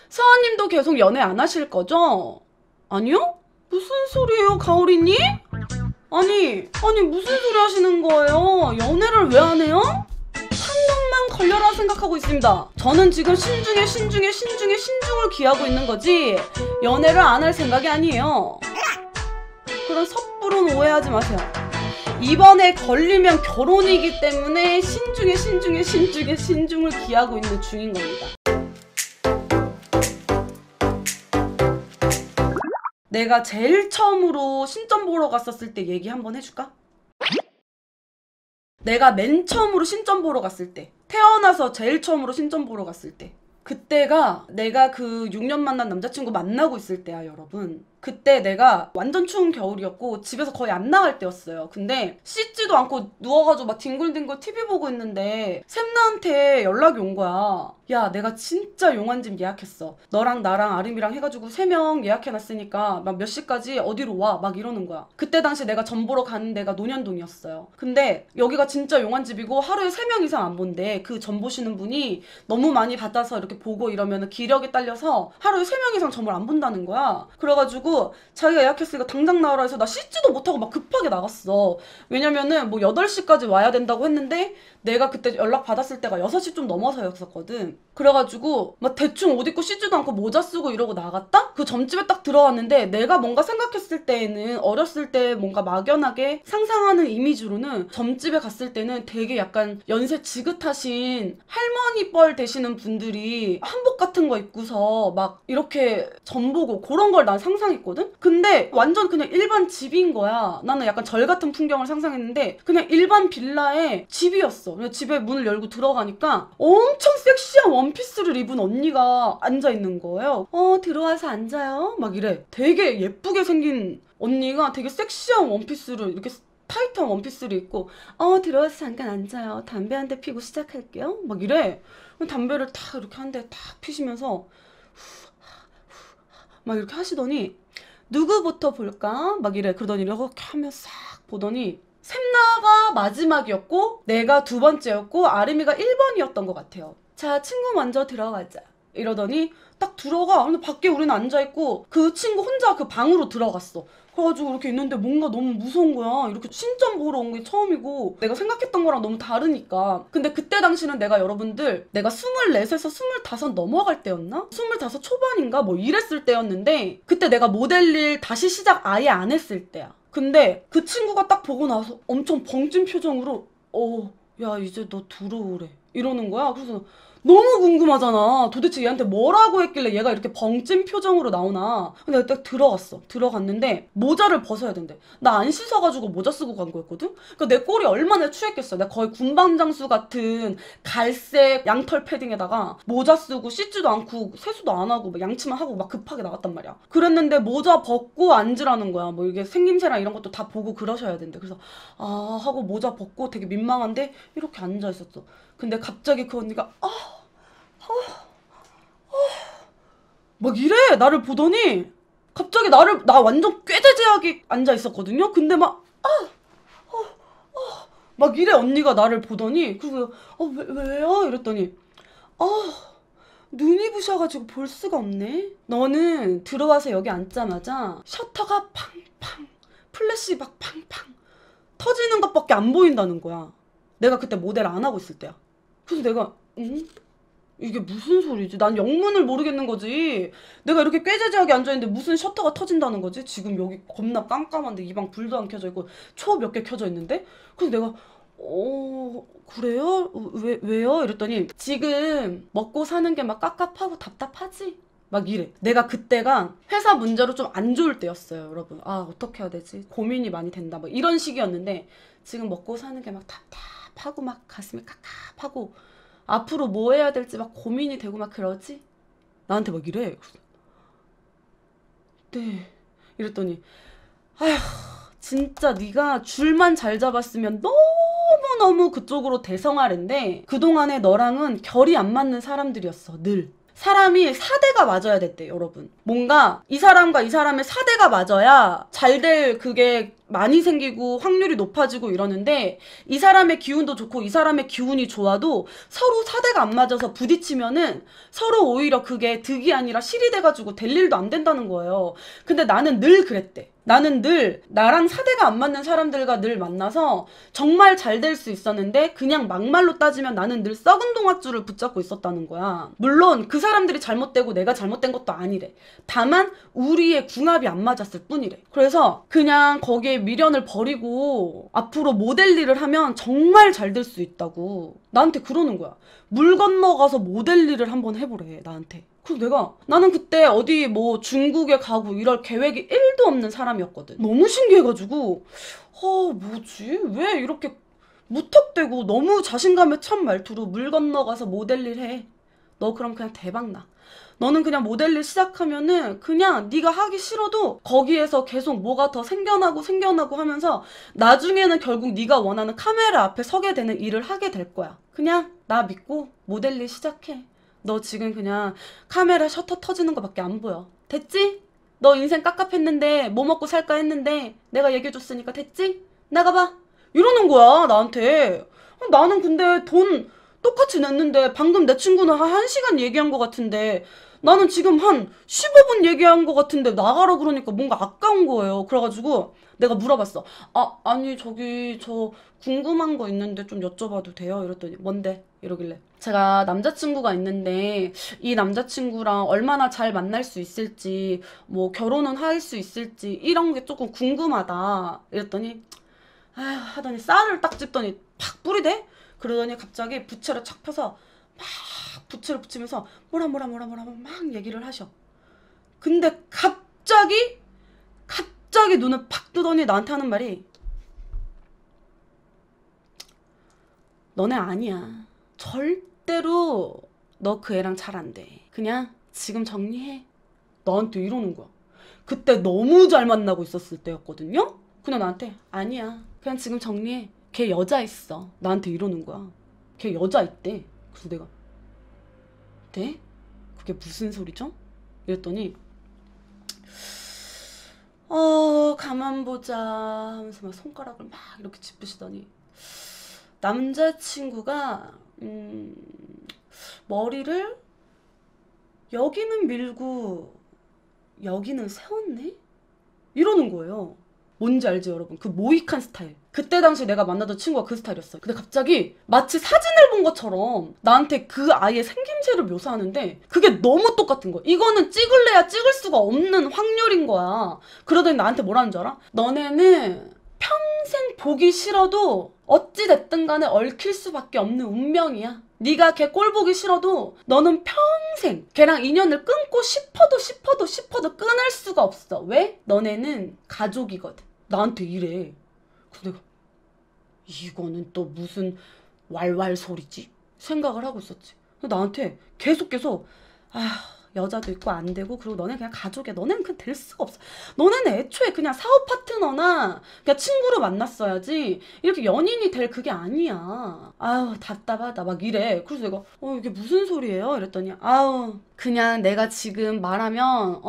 서아님도 계속 연애 안 하실 거죠? 아니요? 무슨 소리예요, 가오리님? 아니 무슨 소리 하시는 거예요? 연애를 왜 안 해요? 한 놈만 걸려라 생각하고 있습니다. 저는 지금 신중을 기하고 있는 거지 연애를 안 할 생각이 아니에요. 그런 섣부른 오해하지 마세요. 이번에 걸리면 결혼이기 때문에 신중을 기하고 있는 중인 겁니다. 내가 제일 처음으로 신점 보러 갔었을 때 얘기 한번 해줄까? 내가 맨 처음으로 신점 보러 갔을 때, 태어나서 제일 처음으로 신점 보러 갔을 때, 그때가 내가 그 6년 만난 남자친구 만나고 있을 때야, 여러분. 그때 내가 완전 추운 겨울이었고 집에서 거의 안 나갈 때였어요. 근데 씻지도 않고 누워가지고 막 뒹굴뒹굴 TV 보고 있는데 샘나한테 연락이 온 거야. 야, 내가 진짜 용한짐 예약했어. 너랑 나랑 아림이랑 해가지고 3명 예약해놨으니까 막 몇 시까지 어디로 와 막 이러는 거야. 그때 당시 내가 점 보러 가는 데가 논현동이었어요. 근데 여기가 진짜 용한집이고 하루에 3명 이상 안 본대. 그 점 보시는 분이 너무 많이 받아서 이렇게 보고 이러면 기력이 딸려서 하루에 3명 이상 점을 안 본다는 거야. 그래가지고 자기가 예약했으니까 당장 나오라 해서 나 씻지도 못하고 막 급하게 나갔어. 왜냐면은 뭐 8시까지 와야 된다고 했는데 내가 그때 연락 받았을 때가 6시 좀 넘어서였었거든. 그래가지고 막 대충 옷 입고 씻지도 않고 모자 쓰고 이러고 나갔다? 그 점집에 딱 들어왔는데 내가 뭔가 생각했을 때에는 어렸을 때 뭔가 막연하게 상상하는 이미지로는 점집에 갔을 때는 되게 약간 연세 지긋하신 할머니 뻘 되시는 분들이 한복 같은 거 입고서 막 이렇게 점 보고 그런 걸 난 상상했거든? 근데 완전 그냥 일반 집인 거야. 나는 약간 절 같은 풍경을 상상했는데 그냥 일반 빌라에 집이었어. 그래서 집에 문을 열고 들어가니까 엄청 섹시한 원피스를 입은 언니가 앉아있는 거예요. 들어와서 앉아요? 막 이래. 되게 예쁘게 생긴 언니가 되게 섹시한 원피스를 이렇게 타이트한 원피스를 입고 들어와서 잠깐 앉아요. 담배 한 대 피고 시작할게요. 막 이래. 담배를 탁 이렇게 한 대 탁 피시면서 막 이렇게 하시더니 누구부터 볼까? 막 이래. 그러더니 이렇게 하면 싹 보더니 샘나가 마지막이었고 내가 2번째였고 아름이가 1번이었던 것 같아요. 자, 친구 먼저 들어가자 이러더니 딱 들어가. 근데 밖에 우리는 앉아있고 그 친구 혼자 그 방으로 들어갔어. 그래가지고 이렇게 있는데 뭔가 너무 무서운 거야. 이렇게 신점 보러 온 게 처음이고 내가 생각했던 거랑 너무 다르니까. 근데 그때 당시는 내가 여러분들 내가 24에서 25 넘어갈 때였나? 25 초반인가? 뭐 이랬을 때였는데 그때 내가 모델일 다시 시작 아예 안 했을 때야. 근데 그 친구가 딱 보고 나서 엄청 벙찐 표정으로 야 이제 너 들어오래 이러는 거야. 그래서 너무 궁금하잖아. 도대체 얘한테 뭐라고 했길래 얘가 이렇게 벙찐 표정으로 나오나. 근데 내가 딱 들어갔어. 들어갔는데 모자를 벗어야 된대. 나 안 씻어가지고 모자 쓰고 간 거였거든? 그러니까 내 꼴이 얼마나 취했겠어. 내가 거의 군방장수 같은 갈색 양털 패딩에다가 모자 쓰고 씻지도 않고 세수도 안 하고 막 양치만 하고 막 급하게 나갔단 말이야. 그랬는데 모자 벗고 앉으라는 거야. 뭐 이게 생김새랑 이런 것도 다 보고 그러셔야 된대. 그래서 하고 모자 벗고 되게 민망한데 이렇게 앉아 있었어. 근데 갑자기 그 언니가 막 이래. 나를 보더니 갑자기 나 완전 꾀재재하게 앉아 있었거든요. 근데 막 이래. 언니가 나를 보더니 그래서 왜요? 이랬더니 눈이 부셔가지고 볼 수가 없네. 너는 들어와서 여기 앉자마자 셔터가 팡팡 플래시박 팡팡 터지는 것밖에 안 보인다는 거야. 내가 그때 모델 안 하고 있을 때야. 그래서 내가 이게 무슨 소리지? 난 영문을 모르겠는 거지. 내가 이렇게 꾀재재하게 앉아있는데 무슨 셔터가 터진다는 거지? 지금 여기 겁나 깜깜한데 이 방 불도 안 켜져 있고 초 몇 개 켜져 있는데? 그래서 내가 그래요? 왜요? 이랬더니 지금 먹고 사는 게 막 깝깝하고 답답하지? 막 이래. 내가 그때가 회사 문제로 좀 안 좋을 때였어요, 여러분. 어떻게 해야 되지? 고민이 많이 된다. 뭐 이런 시기였는데 지금 먹고 사는 게 막 답답하고 막 가슴이 깝깝하고 앞으로 뭐 해야 될지 막 고민이 되고 막 그러지? 나한테 막 이래. 네. 이랬더니 아휴 진짜 네가 줄만 잘 잡았으면 너무너무 그쪽으로 대성하랜데 그동안에 너랑은 결이 안 맞는 사람들이었어. 늘. 사람이 사대가 맞아야 됐대, 여러분. 뭔가 이 사람과 이 사람의 사대가 맞아야 잘 될 그게 많이 생기고 확률이 높아지고 이러는데 이 사람의 기운도 좋고 이 사람의 기운이 좋아도 서로 사대가 안 맞아서 부딪히면은 서로 오히려 그게 득이 아니라 실이 돼가지고 될 일도 안 된다는 거예요. 근데 나는 늘 그랬대. 나는 늘 나랑 사대가 안 맞는 사람들과 늘 만나서 정말 잘 될 수 있었는데 그냥 막말로 따지면 나는 늘 썩은 동아줄을 붙잡고 있었다는 거야. 물론 그 사람들이 잘못되고 내가 잘못된 것도 아니래. 다만 우리의 궁합이 안 맞았을 뿐이래. 그래서 그냥 거기에 미련을 버리고 앞으로 모델 일을 하면 정말 잘 될 수 있다고 나한테 그러는 거야. 물 건너가서 모델 일을 한번 해보래 나한테. 그래서 나는 그때 어디 뭐 중국에 가고 이럴 계획이 1도 없는 사람이었거든. 너무 신기해가지고 뭐지? 왜 이렇게 무턱대고 너무 자신감에 찬 말투로 물 건너가서 모델 일 해. 너 그럼 그냥 대박나. 너는 그냥 모델 일 시작하면은 그냥 네가 하기 싫어도 거기에서 계속 뭐가 더 생겨나고 하면서 나중에는 결국 네가 원하는 카메라 앞에 서게 되는 일을 하게 될 거야. 그냥 나 믿고 모델 일 시작해. 너 지금 그냥 카메라 셔터 터지는 거밖에 안 보여. 됐지? 너 인생 깝깝했는데 뭐 먹고 살까 했는데 내가 얘기해줬으니까 됐지? 나가봐. 이러는 거야 나한테. 나는 근데 돈 똑같이 냈는데 방금 내 친구는 한 1시간 얘기한 거 같은데 나는 지금 한 15분 얘기한 거 같은데 나가라 그러니까 뭔가 아까운 거예요. 그래가지고 내가 물어봤어. 아니 저기 저 궁금한 거 있는데 좀 여쭤봐도 돼요? 이랬더니 뭔데? 이러길래 제가 남자친구가 있는데 이 남자친구랑 얼마나 잘 만날 수 있을지 뭐 결혼은 할 수 있을지 이런 게 조금 궁금하다 이랬더니 아휴 하더니 쌀을 딱 집더니 팍 뿌리대? 그러더니 갑자기 부채를 착 펴서 막 부채를 붙이면서 뭐라 막 얘기를 하셔. 근데 갑자기 눈을 팍 뜨더니 나한테 하는 말이 너네 아니야. 절대로 너 그 애랑 잘 안 돼. 그냥 지금 정리해. 나한테 이러는 거야. 그때 너무 잘 만나고 있었을 때였거든요. 그냥 나한테 아니야. 그냥 지금 정리해. 걔 여자 있어. 나한테 이러는 거야. 걔 여자 있대. 그래서 내가 네? 그게 무슨 소리죠? 이랬더니 가만 보자 하면서 막 손가락을 막 이렇게 짚으시더니 남자친구가 머리를 여기는 밀고 여기는 세웠네? 이러는 거예요. 뭔지 알지 여러분? 그 모이칸 스타일. 그때 당시 내가 만나던 친구가 그 스타일이었어. 근데 갑자기 마치 사진을 본 것처럼 나한테 그 아이의 생김새를 묘사하는데 그게 너무 똑같은 거야. 이거는 찍을래야 찍을 수가 없는 확률인 거야. 그러더니 나한테 뭐라는 줄 알아? 너네는 평생 보기 싫어도 어찌됐든 간에 얽힐 수밖에 없는 운명이야. 네가 걔 꼴 보기 싫어도 너는 평생 걔랑 인연을 끊고 싶어도 끊을 수가 없어. 왜? 너네는 가족이거든. 나한테 이래. 그래서 내가 이거는 또 무슨 왈왈 소리지? 생각을 하고 있었지. 나한테 계속 여자도 있고 안 되고 그리고 너네 그냥 가족이야. 너네는 그냥 될 수가 없어. 너네는 애초에 그냥 사업 파트너나 그냥 친구로 만났어야지 이렇게 연인이 될 그게 아니야. 아유 답답하다 막 이래. 그래서 내가 이게 무슨 소리예요? 이랬더니 그냥 내가 지금 말하면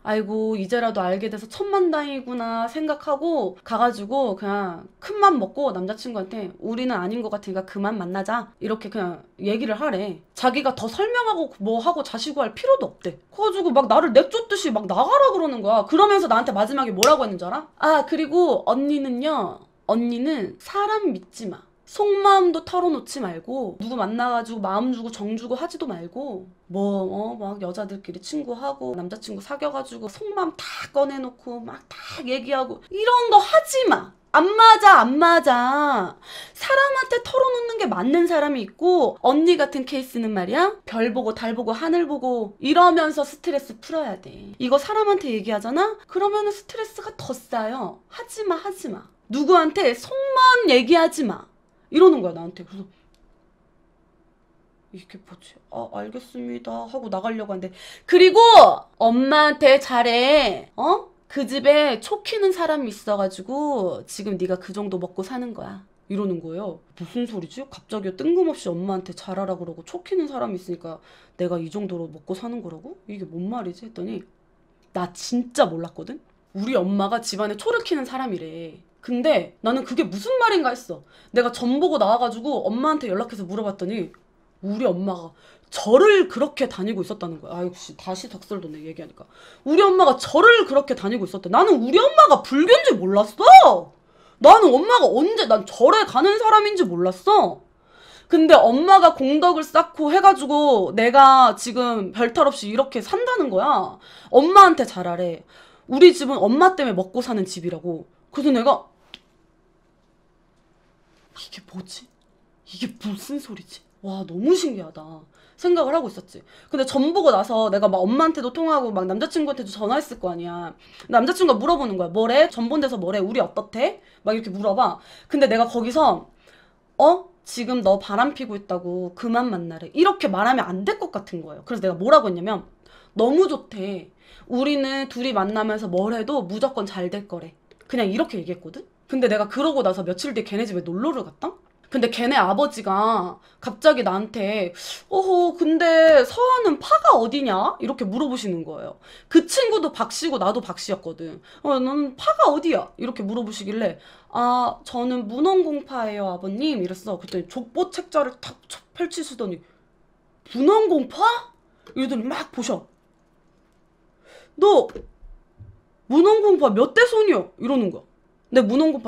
아이고 이제라도 알게 돼서 천만다행이구나 생각하고 가가지고 그냥 큰맘 먹고 남자친구한테 우리는 아닌 것 같으니까 그만 만나자 이렇게 그냥 얘기를 하래. 자기가 더 설명하고 뭐 하고 자시고 할 필요도 없대. 그래가지고 막 나를 내쫓듯이 막 나가라 그러는 거야. 그러면서 나한테 마지막에 뭐라고 했는 줄 알아? 그리고 언니는 사람 믿지 마. 속마음도 털어놓지 말고 누구 만나가지고 마음 주고 정 주고 하지도 말고 막 여자들끼리 친구하고 남자친구 사귀어가지고 속마음 다 꺼내놓고 막 다 얘기하고 이런 거 하지 마. 안 맞아. 사람한테 털어놓는 게 맞는 사람이 있고 언니 같은 케이스는 말이야 별 보고 달 보고 하늘 보고 이러면서 스트레스 풀어야 돼. 이거 사람한테 얘기하잖아? 그러면은 스트레스가 더 쌓여. 하지 마. 누구한테 속마음 얘기하지 마. 이러는 거야 나한테. 그래서 이게 뭐지? 알겠습니다 하고 나가려고 하는데 그리고 엄마한테 잘해. 그 집에 촉히는 사람이 있어가지고 지금 네가 그 정도 먹고 사는 거야. 이러는 거예요. 무슨 소리지? 갑자기 뜬금없이 엄마한테 잘하라 그러고 촉히는 사람이 있으니까 내가 이 정도로 먹고 사는 거라고? 이게 뭔 말이지? 했더니 나 진짜 몰랐거든? 우리 엄마가 집안에 초를 키는 사람이래. 근데 나는 그게 무슨 말인가 했어. 내가 점 보고 나와가지고 엄마한테 연락해서 물어봤더니 우리 엄마가 절을 그렇게 다니고 있었다는 거야. 아, 역시 다시 덕설 돋네 얘기하니까. 우리 엄마가 절을 그렇게 다니고 있었대. 나는 우리 엄마가 불교인지 몰랐어. 나는 엄마가 언제 난 절에 가는 사람인지 몰랐어. 근데 엄마가 공덕을 쌓고 해가지고 내가 지금 별탈 없이 이렇게 산다는 거야. 엄마한테 잘하래. 우리 집은 엄마 때문에 먹고 사는 집이라고. 그래서 내가 이게 뭐지? 이게 무슨 소리지? 와, 너무 신기하다 생각을 하고 있었지. 근데 점 보고 나서 내가 막 엄마한테도 통화하고 막 남자친구한테도 전화했을 거 아니야. 남자친구가 물어보는 거야. 뭐래? 점 본 데서 뭐래? 우리 어떻대? 막 이렇게 물어봐. 근데 내가 거기서 지금 너 바람 피고 있다고 그만 만나래. 이렇게 말하면 안 될 것 같은 거예요. 그래서 내가 뭐라고 했냐면 너무 좋대. 우리는 둘이 만나면서 뭘 해도 무조건 잘 될 거래. 그냥 이렇게 얘기했거든? 근데 내가 그러고 나서 며칠 뒤에 걔네 집에 놀러를 갔다? 근데 걔네 아버지가 갑자기 나한테 근데 서아는 파가 어디냐? 이렇게 물어보시는 거예요. 그 친구도 박씨고 나도 박씨였거든. 너는 파가 어디야? 이렇게 물어보시길래 아, 저는 문헌공파예요 아버님 이랬어. 그랬더니 족보 책자를 탁 펼치시더니 문헌공파? 이러더니 막 보셔. 너 문헌공파 몇 대 손이요? 이러는 거야. 근데 문헌공파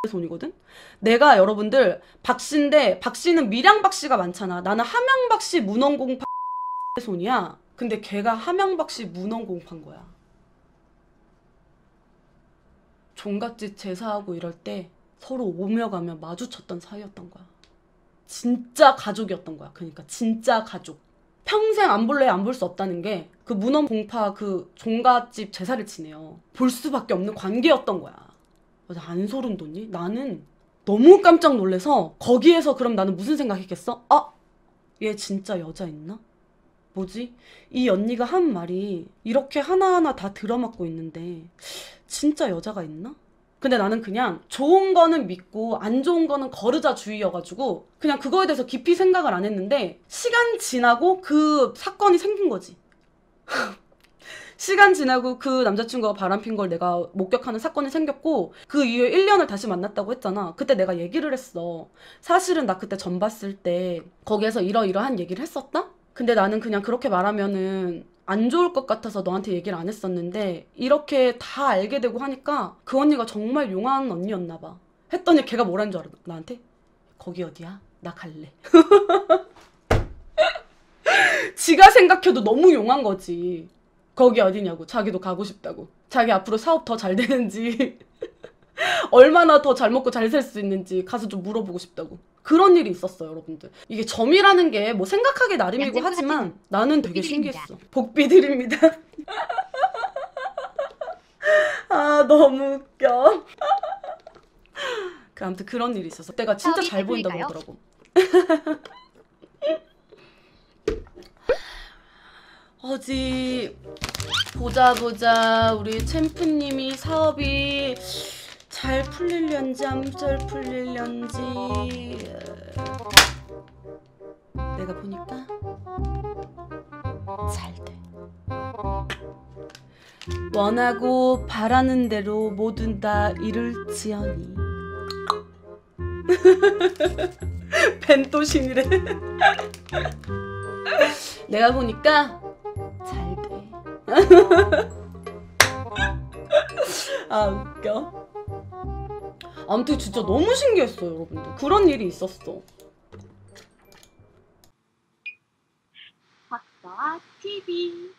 손이거든? 내가 여러분들 박씨인데 박씨는 밀양 박씨가 많잖아. 나는 함양 박씨 문헌공파 손이야. 근데 걔가 함양 박씨 문헌공파인 거야. 종갓집 제사하고 이럴 때 서로 오며 가며 마주쳤던 사이였던 거야. 진짜 가족이었던 거야. 그러니까 진짜 가족. 평생 안 볼래 안 볼 수 없다는 게 그 문헌공파 그 종갓집 제사를 지내요. 볼 수밖에 없는 관계였던 거야. 맞아, 안 소름 돋니? 나는 너무 깜짝 놀래서 거기에서 그럼 나는 무슨 생각했겠어? 아, 얘 진짜 여자 있나? 뭐지? 이 언니가 한 말이 이렇게 하나하나 다 들어맞고 있는데 진짜 여자가 있나? 근데 나는 그냥 좋은 거는 믿고 안 좋은 거는 거르자주의여가지고 그냥 그거에 대해서 깊이 생각을 안 했는데 시간 지나고 그 사건이 생긴 거지. 시간 지나고 그 남자친구가 바람핀 걸 내가 목격하는 사건이 생겼고 그 이후에 1년을 다시 만났다고 했잖아. 그때 내가 얘기를 했어. 사실은 나 그때 전 봤을 때 거기에서 이러이러한 얘기를 했었다? 근데 나는 그냥 그렇게 말하면은 안 좋을 것 같아서 너한테 얘기를 안 했었는데 이렇게 다 알게 되고 하니까 그 언니가 정말 용한 언니였나 봐. 했더니 걔가 뭐라는 줄 알아? 나한테? 거기 어디야? 나 갈래. 지가 생각해도 너무 용한 거지. 거기 어디냐고. 자기도 가고 싶다고. 자기 앞으로 사업 더 잘 되는지 얼마나 더 잘 먹고 잘 살 수 있는지 가서 좀 물어보고 싶다고. 그런 일이 있었어 여러분들. 이게 점이라는 게 뭐 생각하기 나름이고 하지만 나는 되게 신기했어. 복비 드립니다. 아, 너무 웃겨. 아무튼 그런 일이 있었어. 내가 진짜 잘 보인다고 그러더라고. 어디 보자 우리 챔프님이 사업이 잘 풀릴련지 안 잘 풀릴련지 내가 보니까 잘 돼. 원하고 바라는 대로 모두 다 이룰지어니. 벤또신이래. 내가 보니까 잘 돼. 아, 웃겨. 아무튼 진짜 너무 신기했어 여러분들. 그런 일이 있었어. 박서아 TV